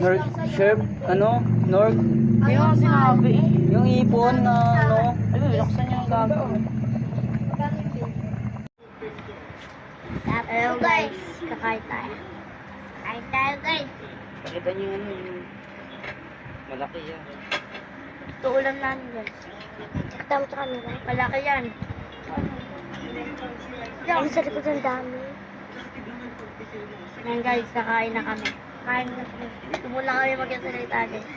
North, chef, ano? North, Ano ang sinabi eh? yung ipon na ano? Ay, binuksan niya yung gago. Hello guys, kakain tayo. Kain tayo guys. Pakita niyo yung ano yung malaki yan. Ito ulam namin guys. Kita mo sa kanila. Malaki yan. Ang sa likod ang dami. Yan guys, kakain na kami. Kain na kami. Tumula kami magkasalita guys.